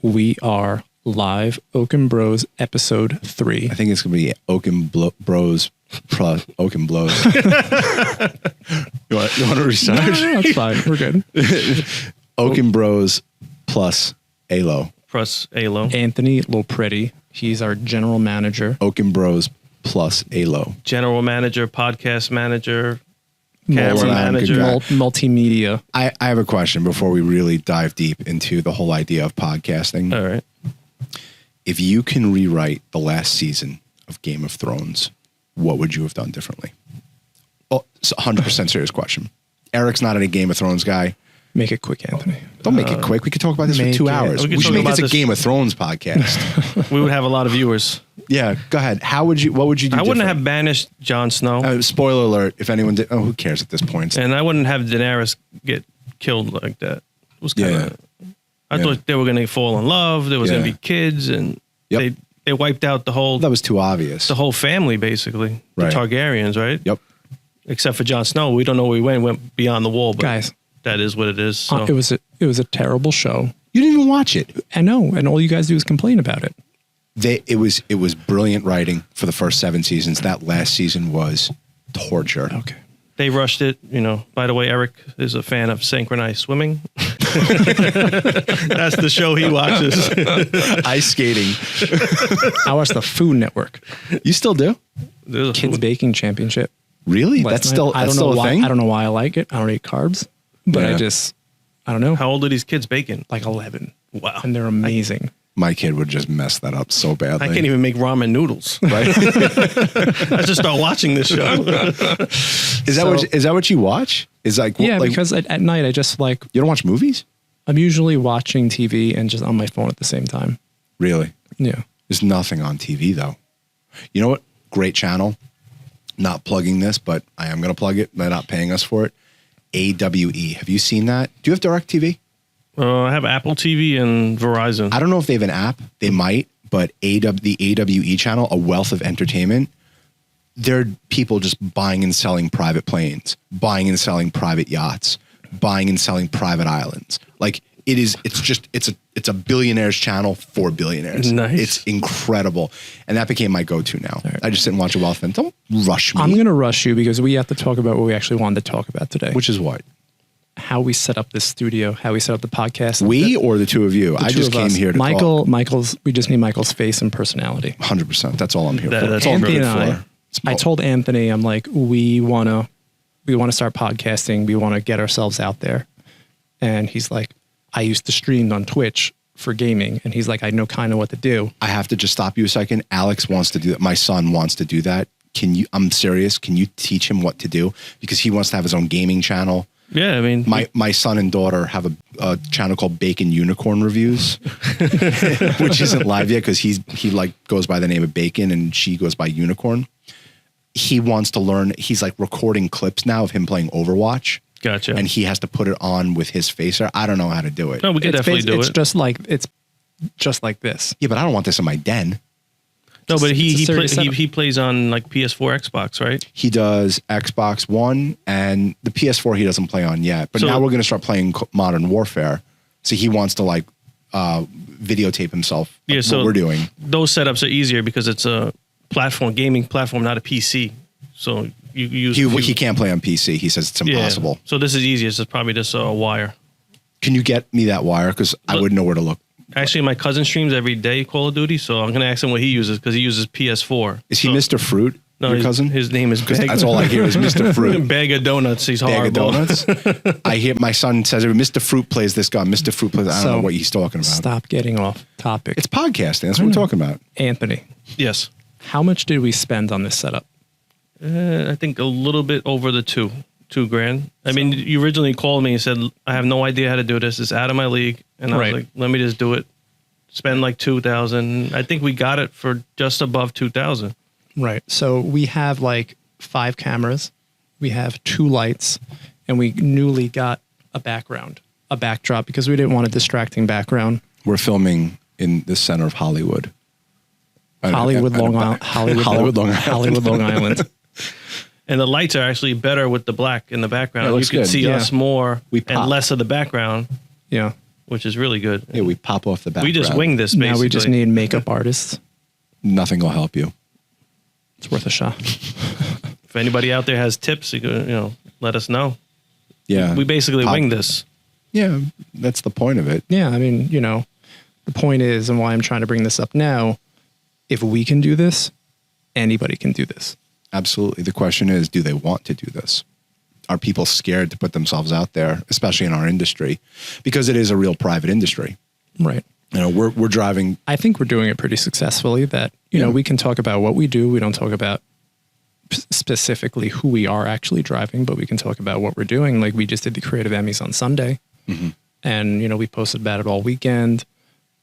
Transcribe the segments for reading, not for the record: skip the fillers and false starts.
We are live. Okon Bros episode 3. I think it's going to be Okon Bros plus Okon Blows. you want to restart? No, that's fine. We're good. Okon Bros plus Alo. Plus Alo. Anthony Loprete. He's our general manager. Okon Bros plus Alo. General manager, podcast manager, camera manager. Multimedia. I have a question before we really dive deep into the whole idea of podcasting. All right. If you can rewrite the last season of Game of Thrones, what would you have done differently? Oh, it's a 100% serious question. Eric's not a Game of Thrones guy. Make it quick, Anthony. Don't make it quick. We could talk about this for 2 hours. We should make this a Game of Thrones podcast. We would have a lot of viewers. Yeah, go ahead. What would you do I wouldn't different? have banished Jon Snow. Spoiler alert, if anyone did. Oh, who cares at this point? And I wouldn't have Daenerys get killed like that. It was kind of... I thought they were going to fall in love. There was going to be kids, and they wiped out the whole... That was too obvious. The whole family, basically. Right. The Targaryens, right? Yep. Except for Jon Snow. We don't know where he went beyond the wall, but guys, that is what it is. So. It was a terrible show. You didn't even watch it. I know, and all you guys do is complain about it. It was brilliant writing for the first 7 seasons. That last season was torture. Okay. They rushed it, By the way, Eric is a fan of synchronized swimming. That's the show he watches. Ice skating. I watch the Food Network. You still do? Kids Baking Championship. Really? That's still a thing? I don't know why I like it. I don't eat carbs, but I don't know. How old are these kids baking? Like 11. Wow. And they're amazing. My kid would just mess that up so badly. I can't even make ramen noodles. Right? I just start watching this show. Is that what you watch? Because at night I just You don't watch movies? I'm usually watching TV and just on my phone at the same time. Really? Yeah. There's nothing on TV though. You know what? Great channel. Not plugging this, but I am going to plug it. They're not paying us for it. AWE. Have you seen that? Do you have DirecTV? I have Apple TV and Verizon. I don't know if they have an app. They might, but the AWE channel, A Wealth of Entertainment, they're people just buying and selling private planes, buying and selling private yachts, buying and selling private islands. Like it's a billionaire's channel for billionaires. Nice. It's incredible. And that became my go-to now. Right. I just sit and watch A Wealth of Entertainment. Don't rush me. I'm going to rush you because we have to talk about what we actually wanted to talk about today. Which is what? How we set up this studio, how we set up the podcast. Or the two of you? I just came here to talk. We just need Michael's face and personality. 100%. That's all I'm here for. That's all I'm Anthony here and for. I told Anthony, I'm like, we want to start podcasting. We want to get ourselves out there. And he's like, I used to stream on Twitch for gaming. And he's like, I know kind of what to do. I have to just stop you a second. Alex wants to do that. My son wants to do that. I'm serious. Can you teach him what to do? Because he wants to have his own gaming channel. Yeah, I mean, my son and daughter have a channel called Bacon Unicorn Reviews, which isn't live yet because he goes by the name of Bacon and she goes by Unicorn. He wants to learn. He's like recording clips now of him playing Overwatch. Gotcha. And he has to put it on with his face. I don't know how to do it. No, we can definitely do it. It's just like this. Yeah, but I don't want this in my den. No, but he plays on like PS4, Xbox, right? He does Xbox One and the PS4 he doesn't play on yet. But now we're going to start playing Modern Warfare. So he wants to videotape himself what we're doing. Those setups are easier because it's a gaming platform, not a PC. So you use... He can't play on PC. He says it's impossible. Yeah. So this is easier. It's probably just a wire. Can you get me that wire? Because I wouldn't know where to look. Actually, my cousin streams every day Call of Duty, so I'm going to ask him what he uses because he uses PS4. Is he Mr. Fruit, your cousin? His name is Bag. That's all I hear is Mr. Fruit. Bag of donuts. He's horrible. Bag of donuts? I hear my son says, Mr. Fruit plays this guy. Mr. Fruit plays... I don't know what he's talking about. Stop getting off topic. It's podcasting. That's what we're talking about. Anthony. Yes. How much did we spend on this setup? I think a little bit over the $2,000. I mean, you originally called me and said, I have no idea how to do this. It's out of my league. And I was like, let me just do it. Spend like $2,000. I think we got it for just above $2,000. Right. So we have like 5 cameras. We have 2 lights. And we newly got a backdrop because we didn't want a distracting background. We're filming in the center of Hollywood. Hollywood, Long Island. And the lights are actually better with the black in the background. Yeah, you can see us more and pop. less of the background. Yeah. which is really good. Yeah, we pop off the back. We just wing this, basically. Now we just need makeup artists. Nothing will help you. It's worth a shot. If anybody out there has tips, you could, let us know. Yeah. We basically wing this. Yeah, that's the point of it. Yeah, I mean, the point is, and why I'm trying to bring this up now, if we can do this, anybody can do this. Absolutely. The question is, do they want to do this? Are people scared to put themselves out there, especially in our industry? Because it is a real private industry. Right. We're driving. I think we're doing it pretty successfully that, we can talk about what we do. We don't talk about specifically who we are actually driving, but we can talk about what we're doing. Like we just did the Creative Emmys on Sunday. Mm-hmm. And, we posted about it all weekend.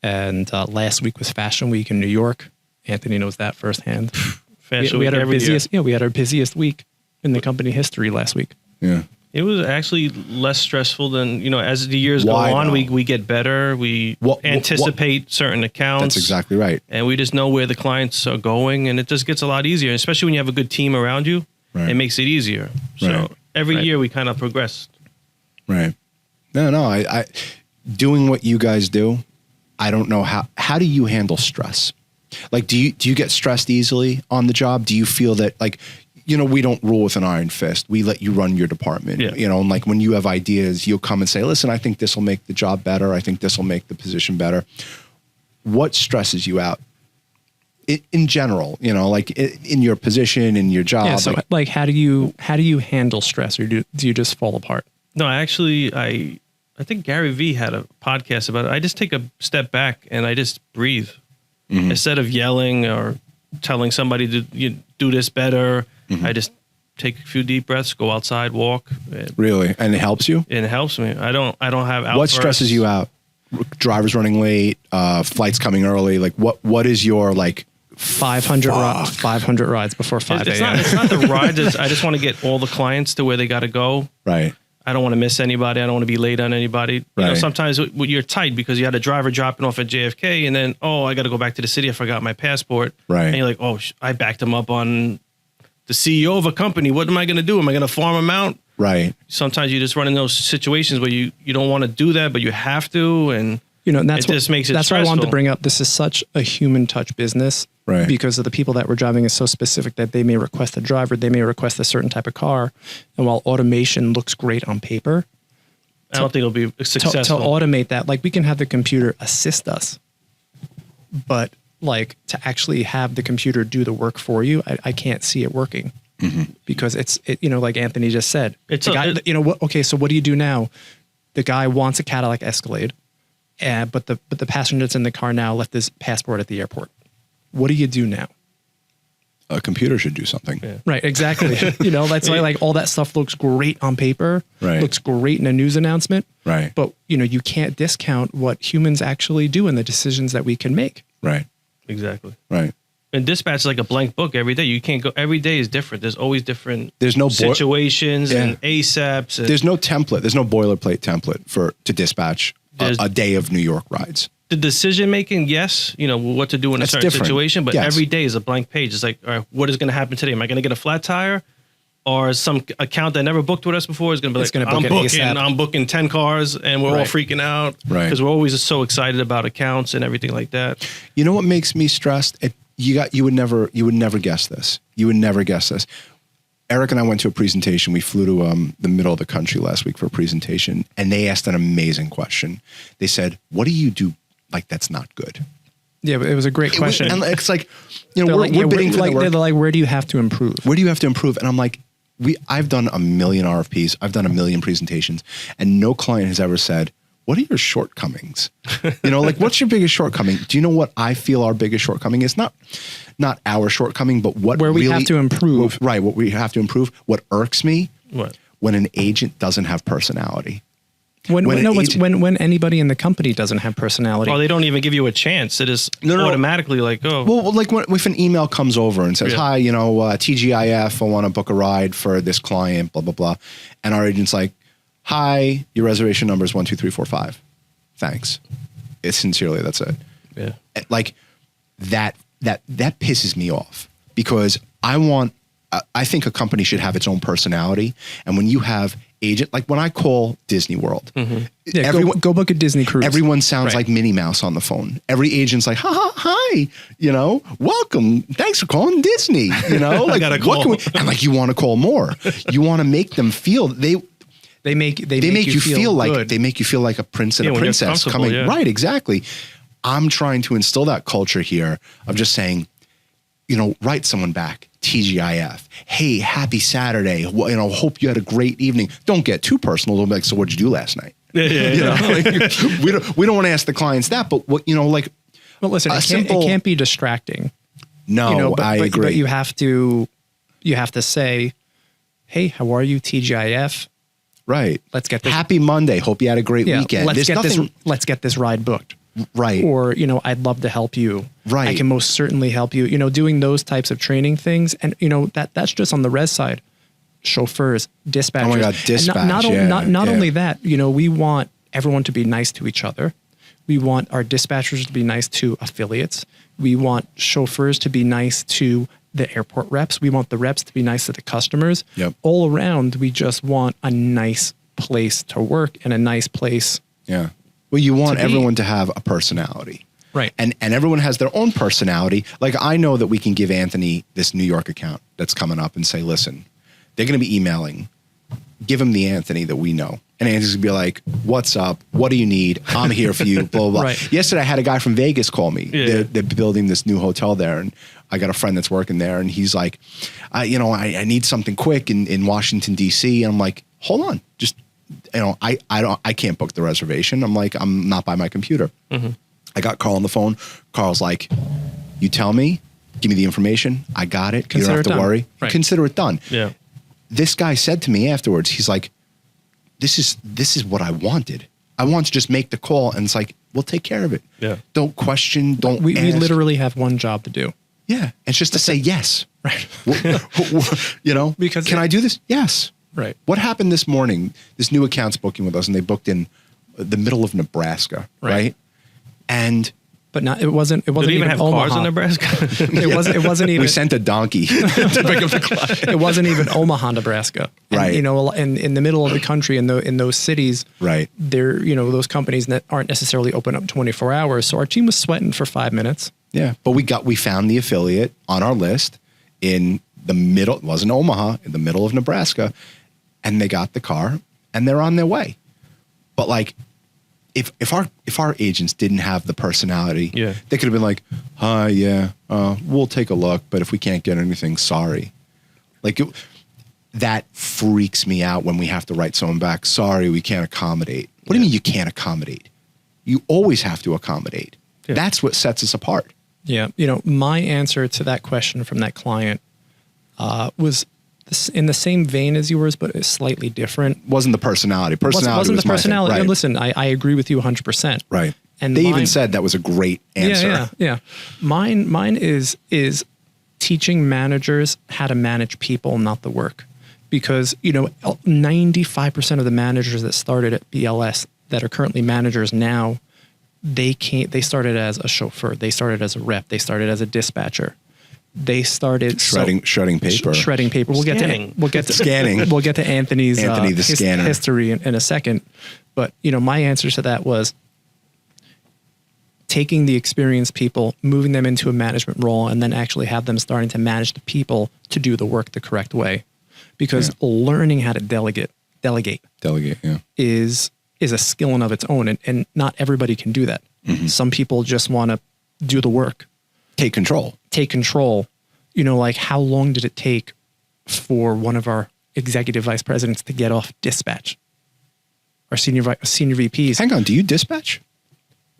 And last week was Fashion Week in New York. Anthony knows that firsthand. Fashion we Week had our every busiest. year. Yeah, we had our busiest week in the company history last week. Yeah. It was actually less stressful than, as the years go on, we get better. We anticipate certain accounts. That's exactly right. And we just know where the clients are going, and it just gets a lot easier, especially when you have a good team around you. Right. It makes it easier. So every year we kind of progressed. Right. No, I doing what you guys do, I don't know how do you handle stress? Like, do you get stressed easily on the job? Do you feel that we don't rule with an iron fist. We let you run your department, and like when you have ideas, you'll come and say, listen, I think this will make the job better. I think this will make the position better. What stresses you out in general, like in your position, in your job? Yeah, so like how do you handle stress, or do you just fall apart? No, actually, I think Gary Vee had a podcast about it. I just take a step back and I just breathe. Mm-hmm. Instead of yelling or telling somebody to do this better, mm-hmm. I just take a few deep breaths, go outside, walk. Really? And it helps you? It helps me. I don't have outbursts. What stresses you out? Drivers running late, flights coming early. Like what is your 500 rides before 5 a.m. It's not the rides. I just want to get all the clients to where they got to go. Right. I don't want to miss anybody. I don't want to be late on anybody. Right. Sometimes you're tight because you had a driver dropping off at JFK and then, I got to go back to the city. I forgot my passport. Right. And you're like, I backed him up on the CEO of a company. What am I going to do? Am I going to farm him out? Right. Sometimes you just run in those situations where you don't want to do that, but you have to. And and that's just makes it That's stressful. why I wanted to bring up, this is such a human touch business. Right. Because of the people that we're driving is so specific that they may request a driver, they may request a certain type of car. And while automation looks great on paper, I don't think it'll be successful. To automate that, we can have the computer assist us, but to actually have the computer do the work for you, I can't see it working. Mm-hmm. Because it's like Anthony just said, so what do you do now? The guy wants a Cadillac Escalade, but the passenger that's in the car now left his passport at the airport. What do you do now? A computer should do something. Yeah. Right, exactly. That's why all that stuff looks great on paper, right. Looks great in a news announcement. Right. But, you can't discount what humans actually do and the decisions that we can make. Right. Exactly. Right. And dispatch is like a blank book every day. You can't go, every day is different. There's always different situations and ASAPs. And there's no template. There's no boilerplate template to dispatch a day of New York rides. The decision making, yes, what to do in a certain situation, but every day is a blank page. It's like, all right, what is going to happen today? Am I going to get a flat tire? Or some account that never booked with us before is going to be I'm booking 10 cars and we're all freaking out. Right. Because we're always so excited about accounts and everything like that. You know what makes me stressed? You would never guess this. You would never guess this. Eric and I went to a presentation. We flew to the middle of the country last week for a presentation, and they asked an amazing question. They said, what do you do that's not good? Yeah, but it was a great question. And it's like, we're bidding for the work. They're like, where do you have to improve? Where do you have to improve? And I'm like, I've done a million RFPs. I've done a million presentations, and no client has ever said, what are your shortcomings? What's your biggest shortcoming? Do you know what I feel our biggest shortcoming is? Not our shortcoming, but where we have to improve. What we have to improve. What irks me? What? When an agent doesn't have personality. When anybody in the company doesn't have personality. Oh, they don't even give you a chance. It is automatically Well, if an email comes over and says, hi, TGIF, I want to book a ride for this client, blah, blah, blah. And our agent's like, hi, your reservation number is 12345. Thanks. Sincerely, that's it. Yeah. That pisses me off because I think a company should have its own personality. And when you have agent, like when I call Disney World, Yeah, go book a Disney cruise. everyone sounds like Minnie Mouse on the phone. Every agent's like, hi, welcome. Thanks for calling Disney. Like, gotta what call. and like, you want to call more. You want to make them feel, they make you feel like good. they make you feel like a prince and a when you're princess comfortable, coming. yeah. Right, exactly. I'm trying to instill that culture here of just saying, write someone back. TGIF. Hey, happy Saturday. Well, hope you had a great evening. Don't get too personal. Don't be like, so what'd you do last night? Like, we don't want to ask the clients that, but what, like, well, listen, it can't be distracting. No, I agree. But you have to say, hey, how are you, TGIF? Right. Let's get this. Happy Monday. Hope you had a great weekend. Let's get this ride booked. Right. Or, I'd love to help you. Right. I can most certainly help you. Doing those types of training things. And, that's just on the res side. Chauffeurs, dispatchers. Oh my God, dispatch. Not only that, we want everyone to be nice to each other. We want our dispatchers to be nice to affiliates. We want chauffeurs to be nice to the airport reps. We want the reps to be nice to the customers. Yep. All around, we just want a nice place to work and a nice place. Yeah. Well, you want everyone to have a personality. Right. And everyone has their own personality. Like, I know that we can give Anthony this New York account that's coming up and say, listen, they're going to be emailing. Give him the Anthony that we know. And Anthony's going to be like, what's up? What do you need? I'm here for you, blah, blah, blah. Right. Yesterday, I had a guy from Vegas call me. Yeah. They're building this new hotel there. And I got a friend that's working there. And he's like, I need something quick in Washington, D.C. And I'm like, hold on. Just, I can't book the reservation. I'm like, I'm not by my computer. Mm-hmm. I got Carl on the phone. Carl's like, you tell me, give me the information. I got it. You don't have to worry. Right. Consider it done. Yeah. This guy said to me afterwards, he's like, this is what I wanted. I want to just make the call, and it's like, we'll take care of it. Yeah. Don't question. Don't We ask. literally have one job to do. Yeah. It's just to say yes. Right. Because can I do this? Yes. Right. What happened this morning? This new account's booking with us, and they booked in the middle of Nebraska, right? And but not, it wasn't Did they even have Omaha. cars in Nebraska? It wasn't even. we sent a donkey to pick up the client. It wasn't even Omaha, Nebraska. And, Right. In the middle of the country, in those cities, Right. They're those companies that aren't necessarily open up 24 hours. So our team was sweating for 5 minutes. Yeah, but we found the affiliate on our list in the middle. It wasn't Omaha, in the middle of Nebraska, and they got the car and they're on their way. But like, if our agents didn't have the personality, Yeah. they could have been like, "Hi, yeah, we'll take a look, but if we can't get anything, sorry." Like that freaks me out when we have to write someone back. Sorry, we can't accommodate. What do you mean you can't accommodate? You always have to accommodate. Yeah. That's what sets us apart. Yeah. My answer to that question from that client was in the same vein as yours, but it's slightly different. Wasn't the personality. Personality wasn't was the my personality. thing. Right. Listen, I agree with you 100%. Right. And they mine- even said that was a great answer. Yeah. Mine is teaching managers how to manage people, not the work. Because, 95% of the managers that started at BLS that are currently managers now, they started as a chauffeur. They started as a rep. They started as a dispatcher. They started Shredding paper. Shredding paper. We'll Scanning. get to Scanning. We'll get to Anthony the scanner. history in a second. But my answer to that was taking the experienced people, moving them into a management role, and then actually have them starting to manage the people to do the work the correct way. Because learning how to delegate Yeah. is a skill in of its own, and not everybody can do that. Mm-hmm. Some people just want to do the work. Take control. Like how long did it take for one of our executive vice presidents to get off dispatch? Our senior VPs. Hang on. Do you dispatch?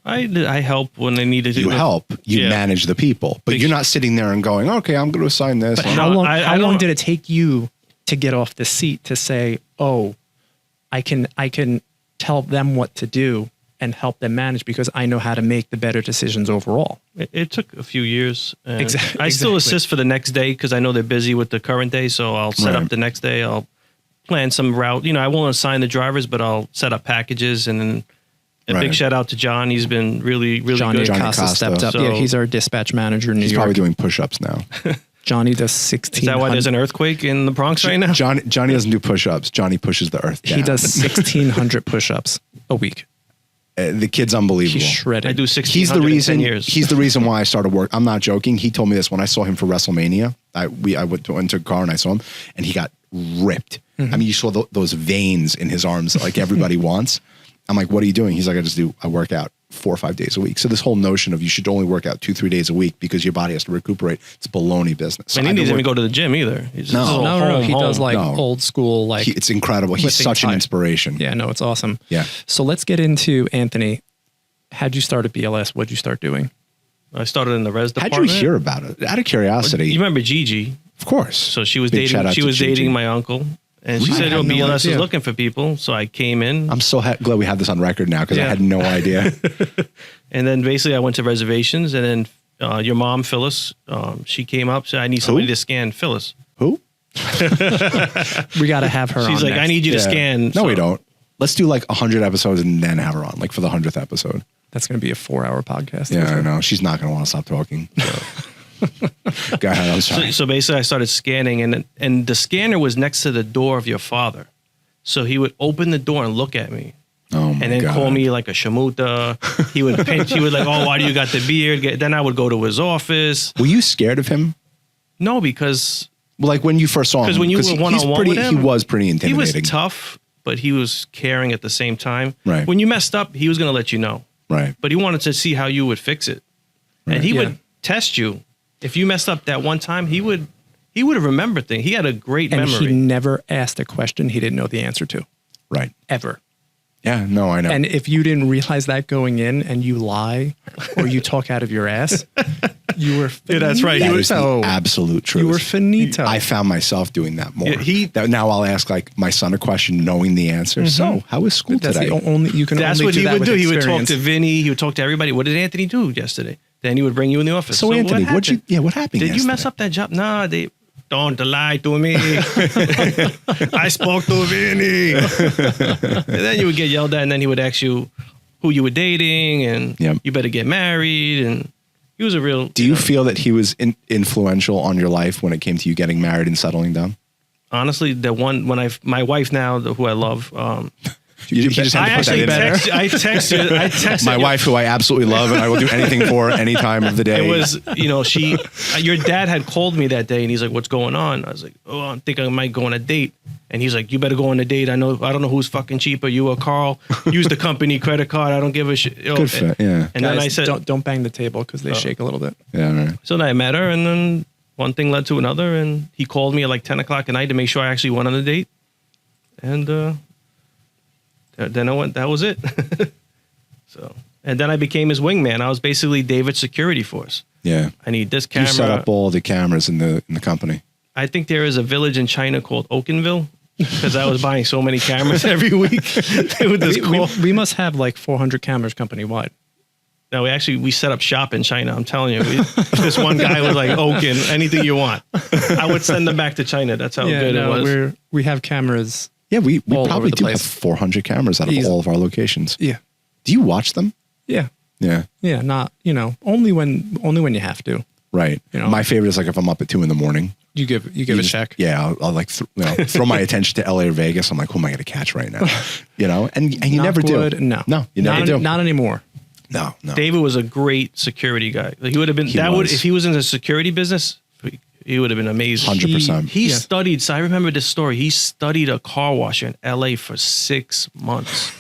I help when they need to. You help. You manage the people, but you're not sitting there and going, "Okay, I'm going to assign this." But how long did it take you to get off the seat to say, "Oh, I can tell them what to do and help them manage because I know how to make the better decisions overall." It took a few years. Exactly. I still assist for the next day because I know they're busy with the current day. So I'll set up the next day. I'll plan some route. I won't assign the drivers, but I'll set up packages. And then a big shout out to John. He's been really, really Johnny good. Acosta stepped up. So- Yeah, he's our dispatch manager in New He's York. probably doing push-ups now. Johnny does 16. Is that why there's an earthquake in the Bronx right now? Johnny doesn't do push-ups. Johnny pushes the earth down. He does 1,600 push-ups a week. The kid's unbelievable. He's shredded. I do 1600 He's the reason. in 10 years. He's the reason why I started work. I'm not joking. He told me this when I saw him for WrestleMania. I went to a car and I saw him, and he got ripped. I mean, you saw those veins in his arms like everybody wants. I'm like, what are you doing? He's like, I work out 4 or 5 days a week. So this whole notion of you should only work out 2-3 days a week because your body has to recuperate, it's baloney business. So And he doesn't even go to the gym either. He's just a little No. He home. does like old school, like It's incredible. He's lifting such an type. inspiration. Yeah, no, it's awesome. Yeah. So let's get into Anthony. How'd you start at BLS? What'd you start doing? I started in the res How'd department. you hear about it? Out of curiosity. You remember Gigi? Of course. So she was Big shout dating. out She to was Gigi. dating my uncle, and she I said, had "Oh, no BLS is idea. looking for people." So I came in, I'm so glad we have this on record now because I Yeah. had no idea. and then basically I went to reservations, and then your mom, Phyllis, she came up, said, "I need somebody to scan Phyllis." Who? We got to have her on. She's like, next. "I need you to Yeah. scan." No, So- we don't. Let's do like 100 episodes and then have her on, like for the 100th episode. That's going to be a 4-hour podcast. Yeah, I know. She's not going to want to stop talking. Go ahead. I'm sorry. So basically, I started scanning, and the scanner was next to the door of your father. So he would open the door and look at me, Oh my and then God. call me like a shamuta. He would pinch. He would like, "Oh, why do you got the beard?" Then I would go to his office. Were you scared of him? No, because Well, like when you first saw him, when you were he's one-on-one pretty- with him, he was pretty he intimidating. was tough, but he was caring at the same time. Right. When you messed up, he was going to let you know, Right. but he wanted to see how you would fix it, and he Yeah. would test you. If you messed up that one time, he would have remembered things. He had a great And memory. he never asked a question he didn't know the answer to, Right. ever. Yeah. No, I know. And if you didn't realize that going in and you lie or you talk out of your ass, you were finito. Yeah, that's right. that is the absolute truth. You were finito. I found myself doing that more. Yeah, Now I'll ask like my son a question knowing the answer. So how was school That's today? the only you can. That's only what do he that would with do. He would talk experience. to Vinny. He would talk to everybody. What did Anthony do yesterday? Then he would bring you in the office. So Anthony, what happened? what happened? Did you mess yesterday? up that job? Nah, they don't lie to me. I spoke to Vinny. And then you would get yelled at, and then he would ask you who you were dating, and Yep. you better get married. And he was a real. Do you feel that he was influential on your life when it came to you getting married and settling down? Honestly, the one when my wife now, who I love. You just had I to put that actually in there. I texted My you- wife, who I absolutely love, and I will do anything for any time of the day. It was, your dad had called me that day and he's like, "What's going on?" I was like, "Oh, I think I might go on a date." And he's like, "You better go on a date. I don't know who's fucking cheaper, you or Carl. Use the company credit card. I don't give a shit." Good fit, yeah. And then Guys, I said, don't bang the table because they shake a little bit. Yeah, right. so then I met her, and then one thing led to another, and he called me at like 10 o'clock at night to make sure I actually went on the date. And then I went, that was it. So, and then I became his wingman. I was basically David's security force. Yeah. I need this You camera. set up all the cameras in the company. I think there is a village in China called Okonville because I was buying so many cameras every week. They would just call. We must have like 400 cameras company wide. No, we set up shop in China. I'm telling you, this one guy was like, "Oken, anything you want." I would send them back to China. That's how good it was. We have cameras. Yeah, we All probably over the do place. have 400 cameras out of Easy. all of our locations. Yeah, Do you watch them? yeah, Yeah. yeah. Not only when you have to. Right. You know. My favorite is like if I'm up at 2 a.m. You give a check. Yeah, I'll like throw my attention to LA or Vegas. I'm like, who am I going to catch right now? And you never do. Knockwood, No, No, you never do. Not anymore. No. David was a great security guy. Like, he would have been. He Would was. if he was in the security business, he would have been amazing. 100%. He Yeah. studied. So I remember this story. He studied a car washer in LA for 6 months.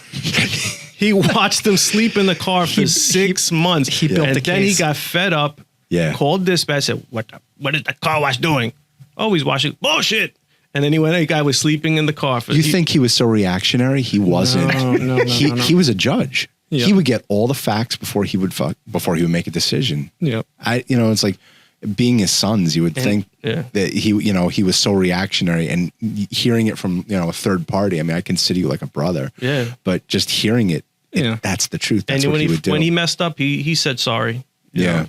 He watched them sleep in the car for 6 months. he built and the then case. he got fed up. Yeah. Called dispatch. Said, "What is the car wash doing?" "Oh, he's washing bullshit." And then he went. A guy was sleeping in the car. You think he was so reactionary? He wasn't. No, He was a judge. Yeah. He would get all the facts before he would make a decision. Yeah. It's like being his sons, you would think yeah. that he was so reactionary, and hearing it from, a third party. I mean, I consider you like a brother. Yeah. But just hearing it, Yeah. that's the truth. That's And what he would do. when he messed up, he said sorry. you yeah. know.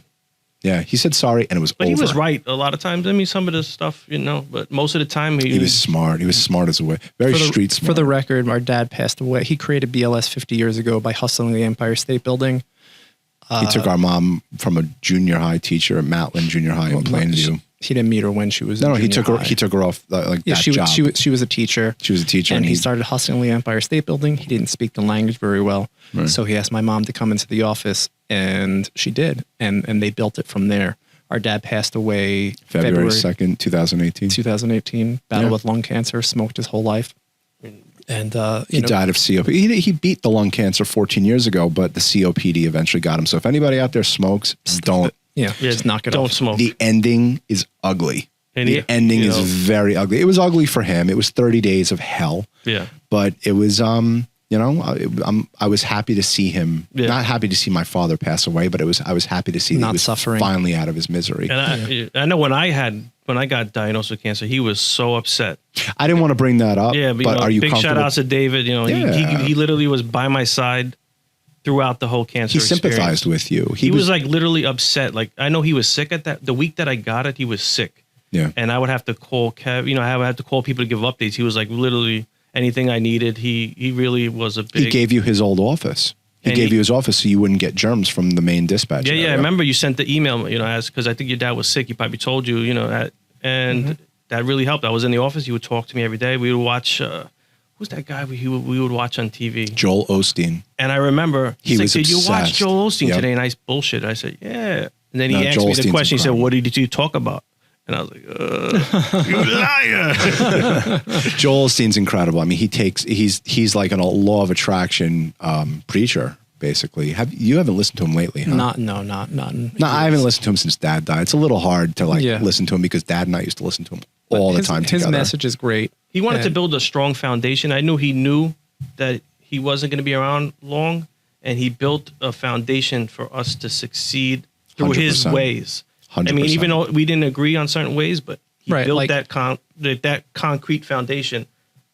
Yeah. He said sorry and it was But over. he was right a lot of times. I mean, some of the stuff, but most of the time He was smart. He was smart as a way. Very street smart. For the record, our dad passed away. He created BLS 50 years ago by hustling the Empire State Building. He took our mom from a junior high teacher at Matlin Junior High in Plainview He didn't meet her when she was. No, in he took her. high. He took her off that Yeah, job. she was a teacher. She was a teacher, and he started hustling the Empire State Building. He didn't speak the language very well, Right. so he asked my mom to come into the office, and she did, and they built it from there. Our dad passed away February 2nd, 2018. 2018. Battled Yeah. with lung cancer. Smoked his whole life, and He died of COPD. He beat the lung cancer 14 years ago, but the COPD eventually got him. So if anybody out there smokes, don't. Yeah, just knock it don't off. smoke. The ending is ugly. And the ending is very ugly. It was ugly for him. It was 30 days of hell. Yeah. But it was, I was happy to see him. Yeah. Not happy to see my father pass away, but I was happy to see that Not he was suffering. finally out of his misery. And I know when I got diagnosed with cancer, he was so upset. I didn't want to bring that up. Yeah, but, are you big shout comfortable? outs to David. You know, Yeah. he literally was by my side throughout the whole cancer. He sympathized with you. He was like literally upset. Like I know he was sick at the week that I got it. He was sick. Yeah. And I would have to call Kev. You know, I would have to call people to give updates. He was like literally anything I needed. He really was a big. He gave you his old office. He gave you his office so you wouldn't get germs from the main dispatch. Yeah, area. I remember you sent the email. You know, because I think your dad was sick. He probably told you. You know, and that really helped. I was in the office. You would talk to me every day. We would watch. Who's that guy we would watch on TV? Joel Osteen. And I remember He was "Did you watch obsessed. Joel Osteen Yep. today?" And I bullshit. I said, "Yeah." And then he No, asked Joel me the Osteen's question. He said, incredible. "What did you talk about?" And I was like, "You liar!" Joel Osteen's incredible. I mean, he's like a law of attraction preacher, basically. You haven't listened to him lately, huh? Not. No, I haven't listened to him since Dad died. It's a little hard to listen to him because Dad and I used to listen to him all the time together. His message is great. He wanted to And- build a strong foundation. I knew he knew that he wasn't going to be around long, and he built a foundation for us to succeed through his 100%. ways. 100%. I mean, even though we didn't agree on certain ways, but he Right, built like- that concrete foundation.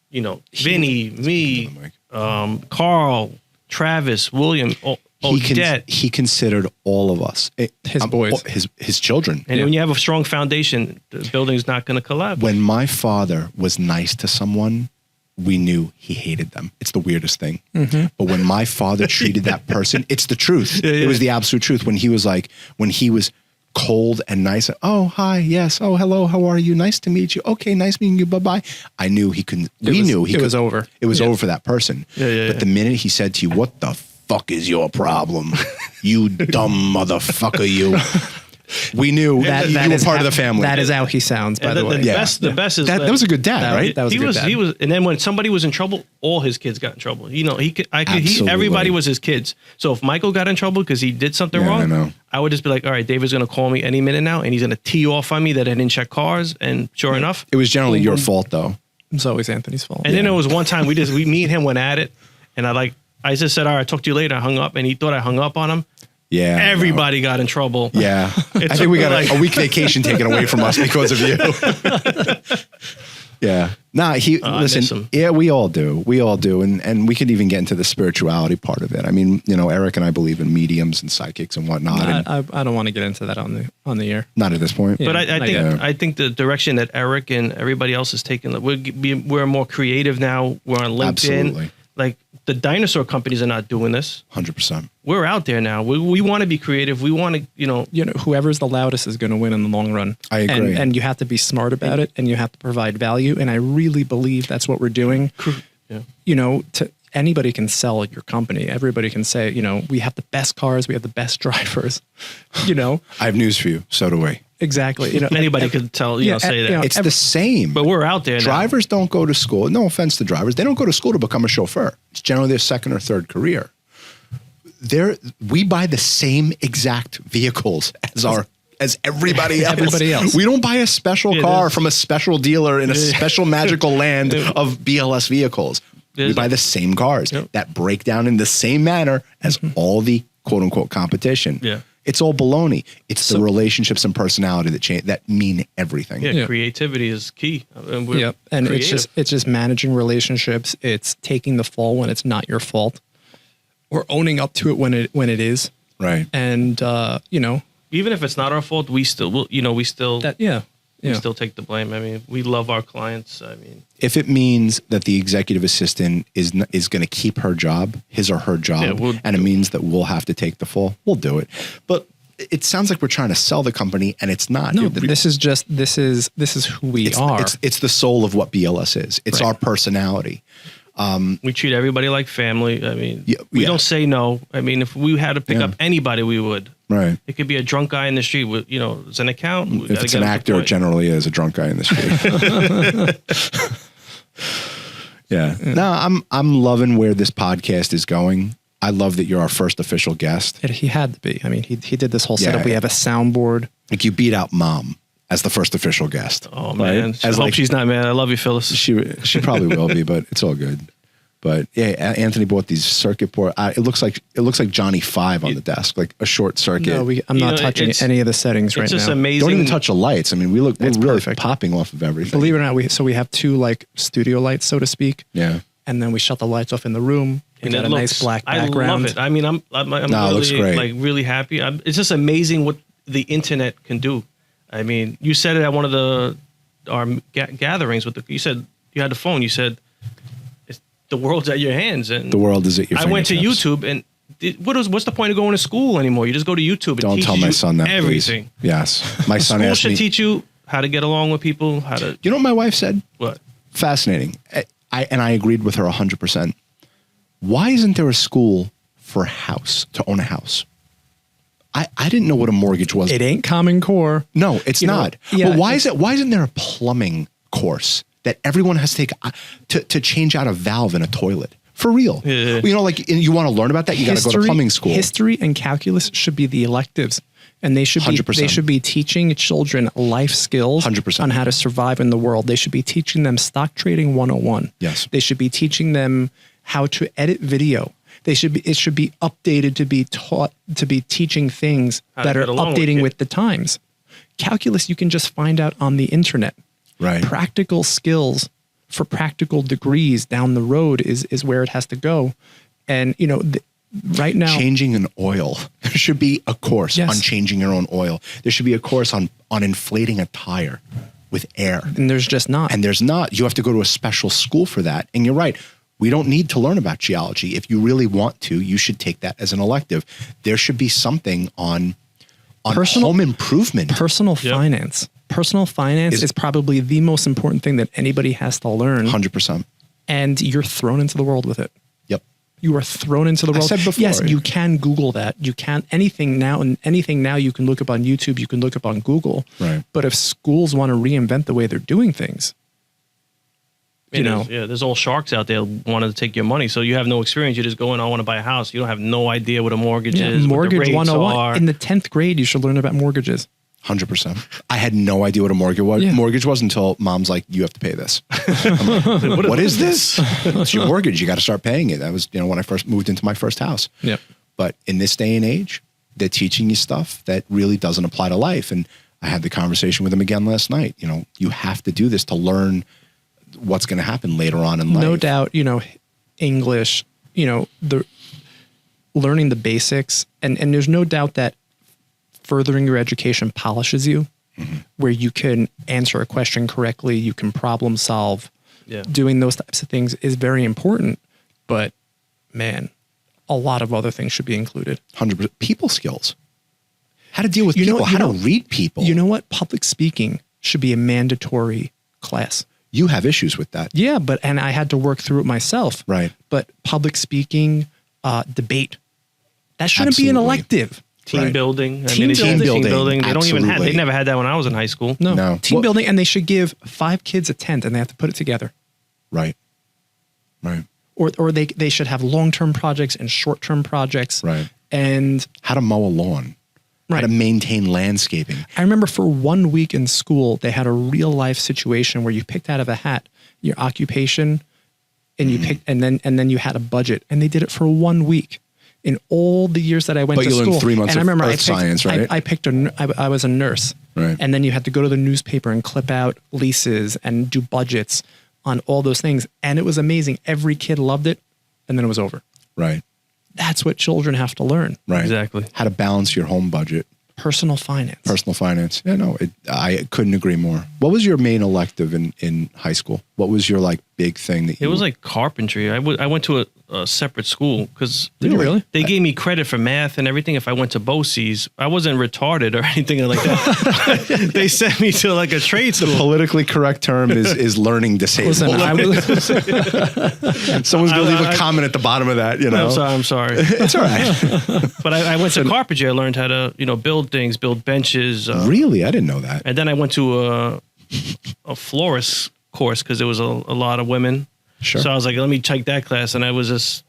You know, Vinny, me, Mike. Carl, Travis, William, Odette. He considered all of us His boys. his children. And when you have a strong foundation, the building's not going to collapse. When my father was nice to someone, we knew he hated them. It's the weirdest thing. But when my father treated that person, it's the truth. Yeah. It was the absolute truth. When he was cold and nice, oh, hi, yes, oh, hello, how are you? Nice to meet you. Okay, nice meeting you, bye-bye. I knew he couldn't, It was over. It was over for that person. But the minute he said to you, what the fuck is your problem? You dumb motherfucker, you. We knew that you were part of the family. That is how he sounds, by the way. The best is that was a good dad, right? That was a good dad. He was, and then when somebody was in trouble, all his kids got in trouble. You know, Absolutely. everybody was his kids. So if Michael got in trouble because he did something wrong, I know. I would just be like, all right, David's going to call me any minute now, and he's going to tee off on me that I didn't check cars. And sure enough, It was generally your fault, though. It's always Anthony's fault. and then there was one time me and him went at it, and I just said, all right, talk to you later. I hung up, and he thought I hung up on him. Yeah. Everybody got in trouble. Yeah. I think we got a week vacation taken away from us because of you. Yeah. Nah, I miss listen, him. yeah, we all do. We all do. And we could even get into the spirituality part of it. I mean, you know, Eric and I believe in mediums and psychics and whatnot. and I don't want to get into that on the air. not at this point. Yeah. But not think yet. I think the direction that Eric and everybody else is taking, we're more creative now. We're on LinkedIn. Absolutely. Like the dinosaur companies are not doing this. 100%. We're out there now. We want to be creative. We want to, Whoever's the loudest is going to win in the long run. I agree. And you have to be smart about it, and you have to provide value. And I really believe that's what we're doing. Yeah. You know, anybody can sell your company. Everybody can say, you know, we have the best cars, we have the best drivers. You know, I have news for you. So do we. exactly. You know, anybody could tell, say that. It's the same. But we're out there now. Drivers don't go to school. No offense to drivers. They don't go to school to become a chauffeur. It's generally their second or third career. We buy the same exact vehicles as everybody else. Everybody else. We don't buy a special car from a special dealer in a special magical land of BLS vehicles. We buy the same cars that break down in the same manner as all the quote unquote competition. Yeah. It's all baloney. It's the relationships and personality that mean everything. Yeah, creativity is key. And we're Yep. And creative. it's just managing relationships. It's taking the fall when it's not your fault, or owning up to it when it is. Right. And you know, even if it's not our fault, we still we still take the blame. I mean, we love our clients. I mean, if it means that the executive assistant is going to keep her job, his or her job, and it means that we'll have to take the fall, we'll do it. But it sounds like we're trying to sell the company, and it's not. No, this is who we are. It's the soul of what BLS is. It's our personality. We treat everybody like family. I mean, we don't say no. I mean, if we had to pick up anybody, we would. Right. It could be a drunk guy in the street with, it's an account. If it's an actor, it generally is a drunk guy in the street. Yeah. No, I'm loving where this podcast is going. I love that you're our first official guest. He had to be. I mean, he did this whole setup. We have a soundboard. Like you beat out Mom as the first official guest. Oh man, I hope she's not mad. I love you, Phyllis. She probably will be, but it's all good. But yeah, Anthony bought these circuit board. It looks like Johnny 5 on the desk, like a short circuit. No, I'm not touching any of the settings right now. It's just amazing. Don't even touch the lights. I mean, we're really perfect. popping off of everything. Believe it or not, we have 2 like studio lights, so to speak. Yeah. And then we shut the lights off in the room. We got a nice black background. I love it. I mean, I'm really, looks great. like really happy. It's just amazing what the internet can do. I mean, you said it at one of our gatherings you said you had the phone. You said the world's at your hands, and the world is at your fingertips. I went to YouTube, and what's the point of going to school anymore? You just go to YouTube. Don't tell my son that, everything. Please. Yes, my son School asked me. should teach you how to get along with people. How to. You know what my wife said? What? Fascinating. I agreed with her 100%. Why isn't there a school for to own a house? I didn't know what a mortgage was. It ain't Common Core. No, it's not. But why isn't there a plumbing course that everyone has to take to change out a valve in a toilet? For real. Yeah. Like you want to learn about that, you got to go to plumbing school. History and calculus should be the electives. And they should 100%. be teaching children life skills 100%. on how to survive in the world. They should be teaching them stock trading 101. Yes. They should be teaching them how to edit video. It should be updated to be taught to be teaching things that are updating with the times. Calculus you can just find out on the internet. Right. Practical skills for practical degrees down the road is where it has to go. And right now, changing an oil. There should be a course on changing your own oil. There should be a course on inflating a tire with air. And there's just not. And there's not. You have to go to a special school for that. And you're right. We don't need to learn about geology. If you really want to, you should take that as an elective. There should be something on home improvement. Personal finance. Personal finance is probably the most important thing that anybody has to learn. 100%. And you're thrown into the world with it. You are thrown into the world. I said before. Yes, you can Google that. You can anything now you can look up on YouTube, you can look up on Google. Right. But if schools want to reinvent the way they're doing things, there's all sharks out there wanting to take your money. So you have no experience. You just go in, I want to buy a house. You don't have no idea what a mortgage is. Mortgage what the rates 101. are. In the 10th grade, you should learn about mortgages. 100%. I had no idea what a mortgage was until Mom's like, you have to pay this. I'm like, what is this? It's your mortgage. You got to start paying it. That was, when I first moved into my first house. Yep. But in this day and age, they're teaching you stuff that really doesn't apply to life. And I had the conversation with him again last night. You have to do this to learn what's going to happen later on in life. No doubt, English, the learning the basics. And there's no doubt that furthering your education polishes you, where you can answer a question correctly, you can problem solve. Doing those types of things is very important, but man, a lot of other things should be included. 100%. People skills. How to deal with people, how to read people. You know what? Public speaking should be a mandatory class. You have issues with that. Yeah, and I had to work through it myself. Right. But public speaking, debate, that shouldn't be an elective. Team building. Team building. They never had that when I was in high school. No. Team building, and they should give 5 kids a tent and they have to put it together. Right. Or they should have long-term projects and short-term projects. Right. And how to mow a lawn. Right. How to maintain landscaping. I remember for 1 week in school, they had a real life situation where you picked out of a hat your occupation and you picked, and then you had a budget, and they did it for 1 week. In all the years that I went to school, but you learned 3 months and I remember of science, right? I was a nurse, right? And then you had to go to the newspaper and clip out leases and do budgets on all those things, and it was amazing. Every kid loved it, and then it was over. Right. That's what children have to learn. Right. Exactly. How to balance your home budget. Personal finance. Yeah, no, I couldn't agree more. What was your main elective in high school? What was your big thing that you... It was like carpentry. I went to a separate school because Did you really? they gave me credit for math and everything if I went to BOCES. I wasn't retarded or anything like that. They sent me to like a trade school. The politically correct term is learning disabled. Listen, Someone's going to leave a comment at the bottom of that, you know. I'm sorry. It's all right. But I went to carpentry. I learned how to, build things, build benches. Really? I didn't know that. And then I went to a florist course because there was a lot of women. Sure. So I was like, let me take that class. And I was just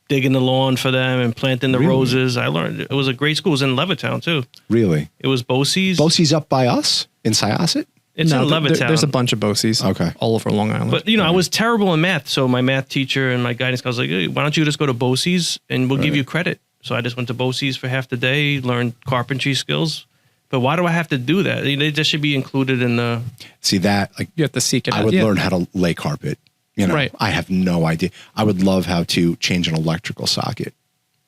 digging the lawn for them and planting the roses. I learned it was a great school. It was in Levittown too. Really? It was BOCES. BOCES up by us in Syosset? It's in Levittown. There's a bunch of BOCES all over Long Island. But, I was terrible in math. So my math teacher and my guidance counselor was like, hey, why don't you just go to BOCES and we'll give you credit. So I just went to BOCES for half the day, learned carpentry skills. But why do I have to do that? They just should be included in the... See that? Like you have to seek it out. I would learn how to lay carpet. Right. I have no idea. I would love how to change an electrical socket.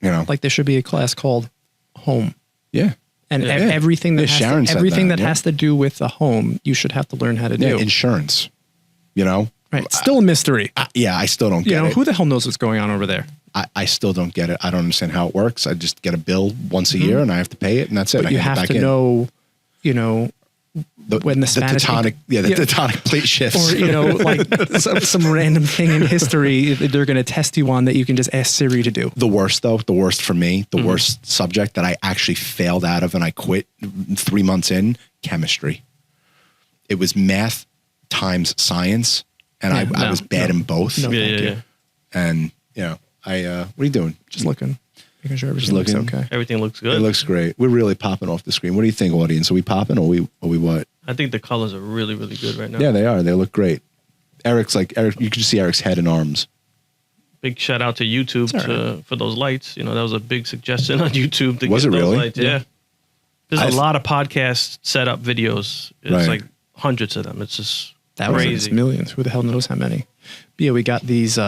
Like there should be a class called home. Yeah. And everything that has has to do with the home, you should have to learn how to do. Insurance. Right. It's still a mystery. I still don't get it. Who the hell knows what's going on over there? I still don't get it. I don't understand how it works. I just get a bill once a year and I have to pay it and that's it. But you have to know, when the Spanish tectonic plate shifts, or like some random thing in history that they're going to test you on that you can just ask Siri to do. The worst for me, the worst subject that I actually failed out of and I quit 3 months in, chemistry. It was math times science, and I was bad in both. And what are you doing? Just looking. Making sure everything looks okay. Everything looks good. It looks great. We're really popping off the screen. What do you think, audience? Are we popping or are we what? I think the colors are really, really good right now. Yeah, they are. They look great. Eric, you can just see Eric's head and arms. Big shout out to YouTube for those lights. That was a big suggestion on YouTube. To was get it those really? Lights. Yeah. There's a lot of podcast setup videos. It's like hundreds of them. It's just crazy. Millions. Who the hell knows how many? But yeah, we got these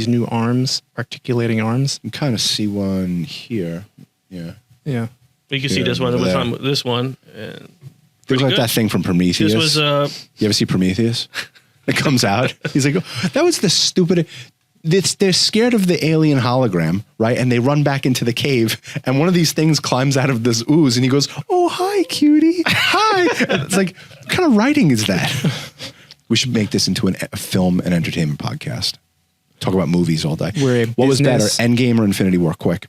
new arms, articulating arms. You can kind of see one here. Yeah. Yeah. You can see this one. This one. And looks like that thing from Prometheus. This was. You ever see Prometheus? It comes out. He's like, that was the stupid. They're scared of the alien hologram, right? And they run back into the cave, and one of these things climbs out of this ooze, and he goes, "Oh, hi, cutie, hi." And it's like, what kind of writing is that? We should make this into a film and entertainment podcast. Talk about movies all day. What was better, Endgame or Infinity War? Quick.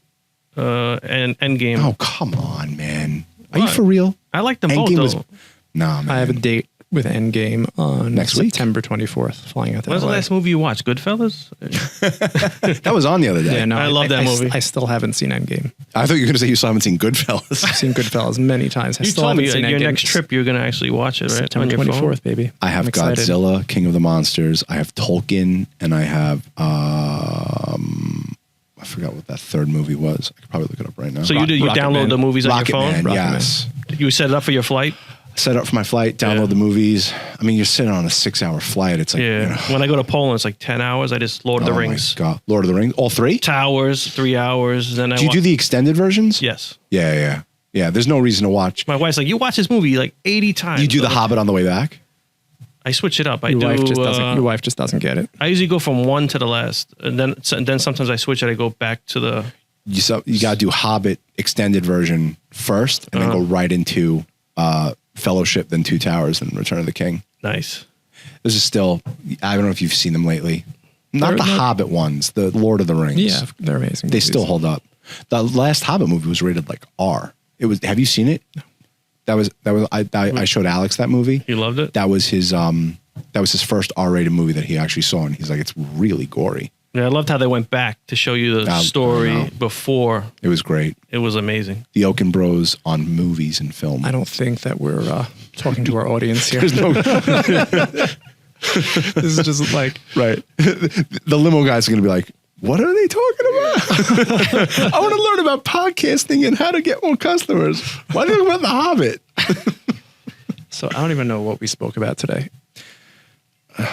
And Endgame. Oh, come on, man. Are you for real? I like them both, though. Nah, man. I have a date with Endgame on next week, September 24th, flying out to When's LA. the last movie you watched? Goodfellas? That was on the other day. Yeah, no, I love that movie. I still haven't seen Endgame. I thought you were going to say you still haven't seen Goodfellas. I've seen Goodfellas many times. You told me your next trip you're going to actually watch it, right? September 24th, baby. I have Godzilla, King of the Monsters. I have Tolkien, and I have I forgot what that third movie was. I could probably look it up right now. So you download the movies on your phone? Yes. You set it up for your flight? Set up for my flight, download the movies. I mean, you're sitting on a 6-hour flight. It's like, When I go to Poland, it's like 10 hours. I just Lord of the Rings. Oh my God. Lord of the Rings? All 3? 2 hours, 3 hours. Then do you do the extended versions? Yes. Yeah. There's no reason to watch. My wife's like, you watch this movie like 80 times. You do The Hobbit on the way back? I switch it up. Your wife just doesn't get it. I usually go from one to the last. And then sometimes I switch it. I go back to the... You got to do Hobbit extended version first and then go right into... Fellowship, then 2 Towers, and Return of the King. Nice. This is still, I don't know if you've seen them lately. Not the Hobbit ones, the Lord of the Rings. Yeah, they're amazing. They still hold up. The last Hobbit movie was rated like R. It was. Have you seen it? No. I showed Alex that movie. He loved it. That was his first R-rated movie that he actually saw, and he's like, it's really gory. Yeah, I loved how they went back to show you the story before. It was great. It was amazing. The Okon Bros on movies and film. I don't think that we're talking to our audience here. There's no. This is just like right. The limo guys are going to be like, what are they talking about? I want to learn about podcasting and how to get more customers. Why are they talking about The Hobbit? So I don't even know what we spoke about today.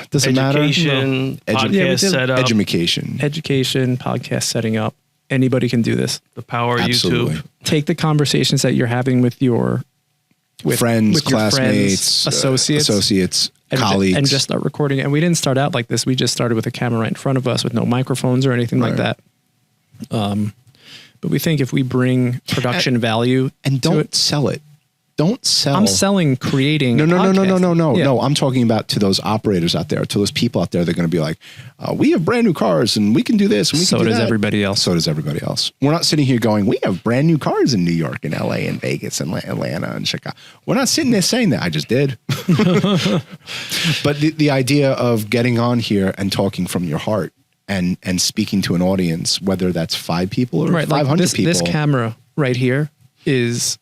Does it matter? Education, podcast setup. Education, podcast setting up. Anybody can do this. The power of YouTube. Take the conversations that you're having with your friends, classmates, associates, colleagues. And just start recording. And we didn't start out like this. We just started with a camera right in front of us with no microphones or anything like that. But we think if we bring production value and don't sell it. Don't sell. I'm selling creating. No. Yeah. No, I'm talking about to those operators out there, to those people out there. They're going to be like, we have brand new cars and we can do this. And we so can do does that. everybody else. So does everybody else. We're not sitting here going, we have brand new cars in New York and LA and Vegas and Atlanta and Chicago. We're not sitting there saying that. I just did. But the idea of getting on here and talking from your heart and speaking to an audience, whether that's 5 people or 500 people. This camera right here is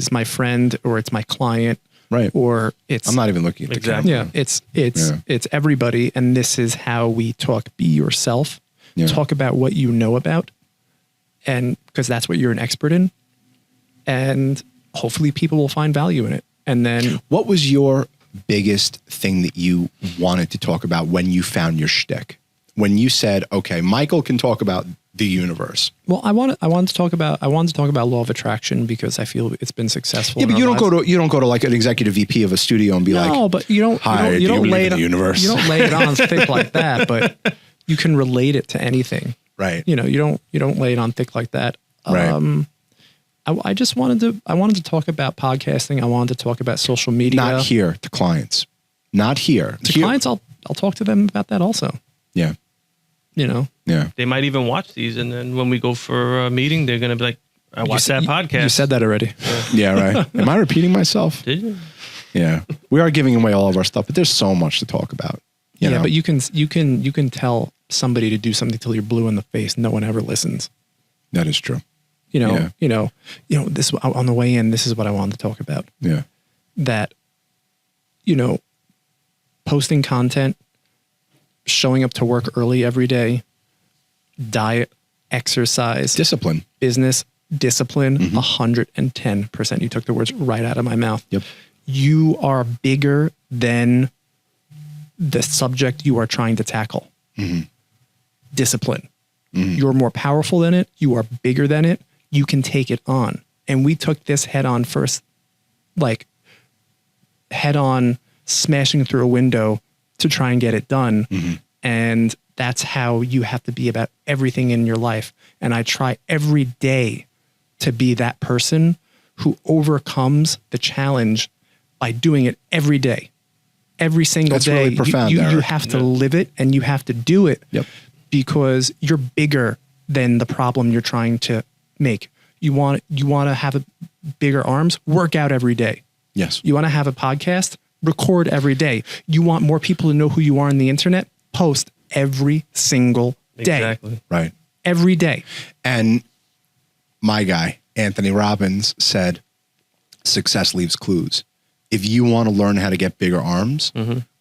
my friend, or it's my client, right? Or it's, I'm not even looking at the camera. Yeah, it's everybody, and this is how we talk. Be yourself. Yeah. Talk about what you know about, and because that's what you're an expert in, and hopefully people will find value in it. And then, what was your biggest thing that you wanted to talk about when you found your shtick? When you said, "Okay, Michael can talk about the universe." Well, I wanted to talk about law of attraction because I feel it's been successful. Yeah, but you don't go to like an executive VP of a studio and be like, "No," but you don't lay it on the universe. You don't lay it on thick like that, but you can relate it to anything. Right. You don't lay it on thick like that. Right. I just wanted to talk about podcasting. I wanted to talk about social media. Not here to clients. Not here. To clients, I'll talk to them about that also. Yeah. Yeah. They might even watch these, and then when we go for a meeting, they're going to be like, I watched that podcast. You said that already. Yeah, right. Am I repeating myself? Did you? Yeah. We are giving away all of our stuff, but there's so much to talk about. You know? But you can tell somebody to do something till you're blue in the face. No one ever listens. That is true. This on the way in, this is what I wanted to talk about. Yeah. That, posting content, showing up to work early every day, diet, exercise, discipline, business, discipline, 110%. You took the words right out of my mouth. Yep. You are bigger than the subject you are trying to tackle. Discipline. You're more powerful than it. You are bigger than it. You can take it on. And we took this head on first, like head on, smashing through a window to try and get it done. And that's how you have to be about everything in your life. And I try every day to be that person who overcomes the challenge by doing it every day. Every single day. Really profound, you have to live it, and you have to do it. Yep. Because you're bigger than the problem you're trying to make. You want to have bigger arms, work out every day. Yes. You want to have a podcast, record every day. You want more people to know who you are on the internet, post every single day. Exactly. Right. Every day. And my guy, Anthony Robbins, said, success leaves clues. If you want to learn how to get bigger arms,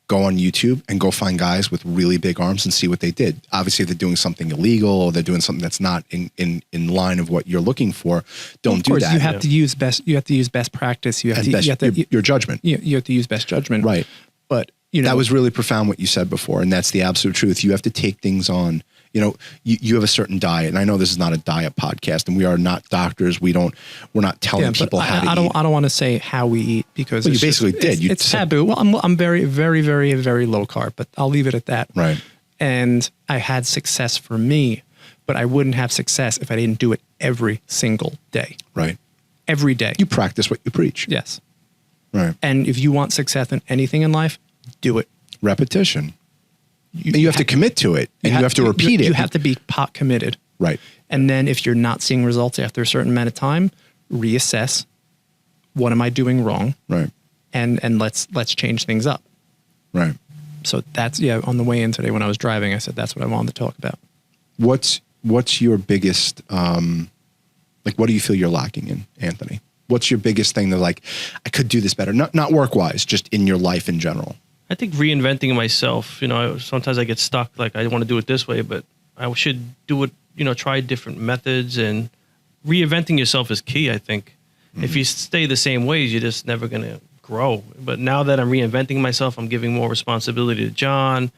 go on YouTube and go find guys with really big arms and see what they did. Obviously, if they're doing something illegal or they're doing something that's not in line of what you're looking for, don't do that. You have to use best practice. You have to your judgment. You have to use best judgment. Right. But that was really profound what you said before, and that's the absolute truth. You have to take things on. You have a certain diet, and I know this is not a diet podcast, and we are not doctors. We're not telling people how to eat. I don't want to say how we eat because you basically did. It's taboo. Well, I'm very, very, very, very low carb, but I'll leave it at that. Right. And I had success for me, but I wouldn't have success if I didn't do it every single day. Right. Every day. You practice what you preach. Yes. Right. And if you want success in anything in life, do it. Repetition. You have to commit to it, and you have to repeat it. You have to be pot committed. Right. And then if you're not seeing results after a certain amount of time, reassess. What am I doing wrong? Right. And let's change things up. Right. So that's, on the way in today when I was driving, I said, that's what I wanted to talk about. What's your biggest, what do you feel you're lacking in, Anthony? What's your biggest thing that I could do this better? Not work-wise, just in your life in general. I think reinventing myself, sometimes I get stuck, I want to do it this way, but I should do it, try different methods, and reinventing yourself is key, I think. If you stay the same ways, you're just never going to grow. But now that I'm reinventing myself, I'm giving more responsibility to John,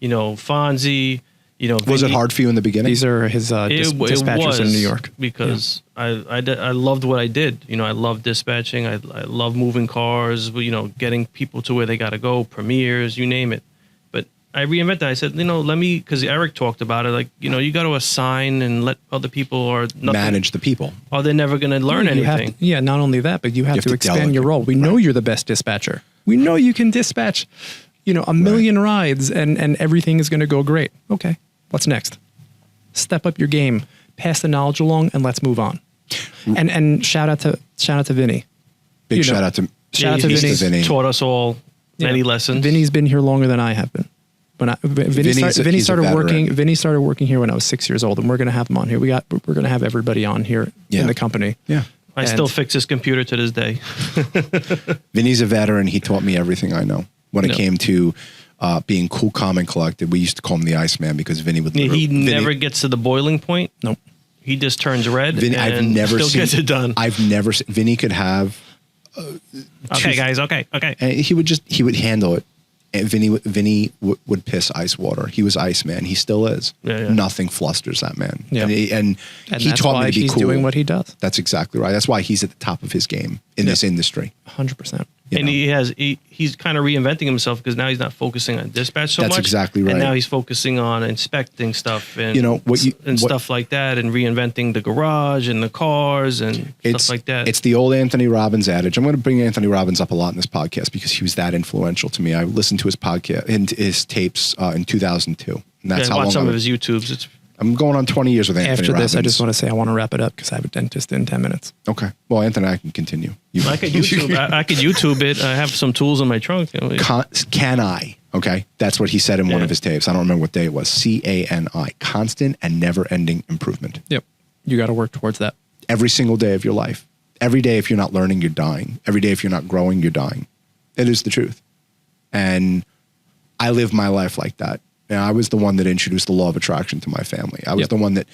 Fonzie, You know, Was it hard for you in the beginning? These are his dispatchers in New York. Because I loved what I did. You know, I love dispatching. I love moving cars. You know, getting people to where they got to go, premieres, you name it. But I reinvented. I said, you know, because Eric talked about it. Like, you know, you got to assign and let other people manage the people. Or they're never going to learn anything. Not only that, but you have to expand your role. We know you're the best dispatcher. We know you can dispatch, you know, a million rides and everything is going to go great. Okay. What's next? Step up your game, pass the knowledge along, and let's move on. And shout out to Vinny. Big shout out to Vinny. He's taught us all many lessons. Vinny's been here longer than I have been. Vinny started working here when I was 6 years old, and we're going to have him on here. We're going to have everybody on here in the company. Yeah. I still fix his computer to this day. Vinny's a veteran. He taught me everything I know when it came to being cool, calm, and collected. We used to call him the Iceman because Vinny would. He never gets to the boiling point. Nope. He just turns red. Vinny, and gets it done. I've never seen Vinny could have. Okay, guys. Okay. And he would handle it. And Vinny would piss ice water. He was Iceman. He still is. Yeah. Nothing flusters that man. Yeah. And he taught me to be he's cool. doing what he does. That's exactly right. That's why he's at the top of his game in this industry. 100%. And he's kind of reinventing himself because now he's not focusing on dispatch so much. That's exactly right. And now he's focusing on inspecting stuff and stuff like that, and reinventing the garage and the cars and stuff like that. It's the old Anthony Robbins adage. I'm going to bring Anthony Robbins up a lot in this podcast because he was that influential to me. I listened to his podcast and his tapes in 2002. And that's how long watch some of his YouTubes. I'm going on 20 years with Anthony After Robbins. this, I just want to say I want to wrap it up because I have a dentist in 10 minutes. Okay. Well, Anthony, I can continue. I could YouTube it. I have some tools in my trunk. Can I? Okay. That's what he said in one of his tapes. I don't remember what day it was. CANI. Constant and never-ending improvement. Yep. You got to work towards that. Every single day of your life. Every day if you're not learning, you're dying. Every day if you're not growing, you're dying. It is the truth. And I live my life like that. And I was the one that introduced the law of attraction to my family. I was the one that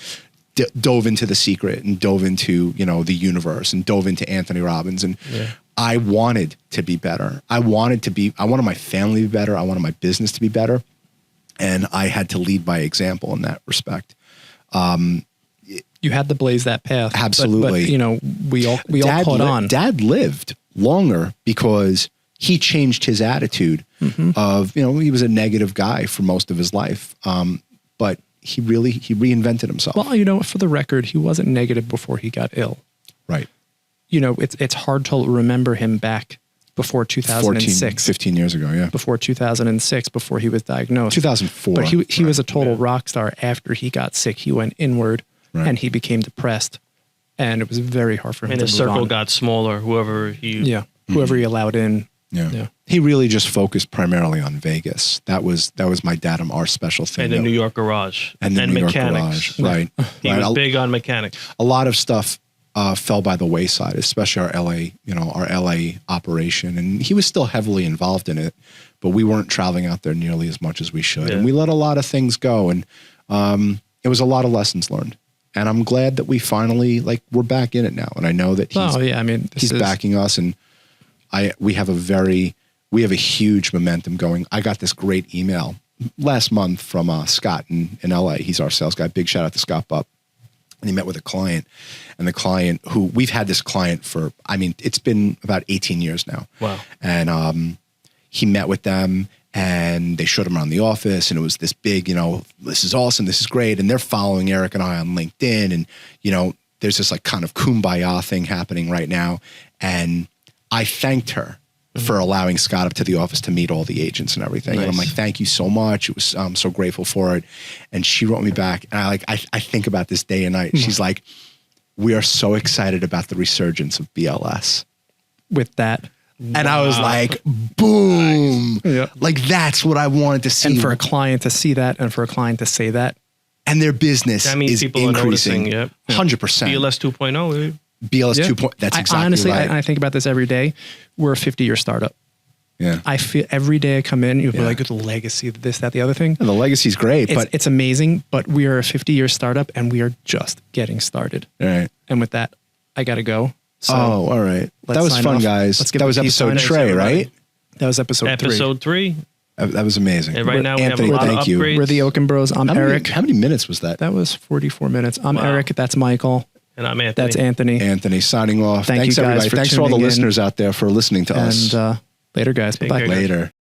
dove into The Secret and dove into, the universe and dove into Anthony Robbins. And I wanted to be better. I wanted my family to be better. I wanted my business to be better. And I had to lead by example in that respect. You had to blaze that path. Absolutely. But we all caught on. Dad lived longer because he changed his attitude of, he was a negative guy for most of his life. But he reinvented himself. Well, for the record, he wasn't negative before he got ill. Right. It's hard to remember him back before 2006. 15 years ago, yeah. Before 2006, before he was diagnosed. 2004. But he was a total rock star after he got sick. He went inward and he became depressed. And it was very hard for him to move on. And his circle got smaller, whoever he allowed in. Yeah. He really just focused primarily on Vegas. That was our special thing. And the New York garage. And the New mechanics. York garage. Right. He was big on mechanics. A lot of stuff fell by the wayside, especially our LA operation. And he was still heavily involved in it, but we weren't traveling out there nearly as much as we should. Yeah. And we let a lot of things go. And it was a lot of lessons learned. And I'm glad that we finally, we're back in it now. And I know that he's backing us, and we have a huge momentum going. I got this great email last month from Scott in LA. He's our sales guy. Big shout out to Scott Bupp. And he met with a client, and the client who we've had this client for, it's been about 18 years now. Wow. And he met with them, and they showed him around the office, and it was this big, this is awesome. This is great. And they're following Eric and I on LinkedIn. And, there's this kind of kumbaya thing happening right now. And I thanked her for allowing Scott up to the office to meet all the agents and everything. Nice. And I'm like, thank you so much. It was, I'm so grateful for it. And she wrote me back, and I think about this day and night. She's like, we are so excited about the resurgence of BLS. With that. And I was like, boom. Yeah. That's what I wanted to see. And for a client to see that, and for a client to say that. And their business is people increasing. Are noticing, 100%. BLS 2.0. BLS 2.0. That's exactly honestly, right. I think about this every day. We're a 50-year startup. Yeah. I feel every day I come in, you'll be like, the legacy, this, that, the other thing. And the legacy's great, but it's amazing. But we are a 50-year startup, and we are just getting started. All right. And with that, I got to go. So all right. That was fun, guys. That was episode Trey, right? That was episode 3. That was amazing. And right now we Anthony, have a lot thank of you. upgrades. We're the Okon Bros. I'm Eric. How many minutes was that? That was 44 minutes. I'm Wow. Eric. That's Michael. And I'm Anthony. That's Anthony. Anthony signing off. Thank Thanks you guys everybody. for Thanks to all the tuning in. listeners out there for listening to us. And later, guys. Take Bye-bye. care, guys. Later.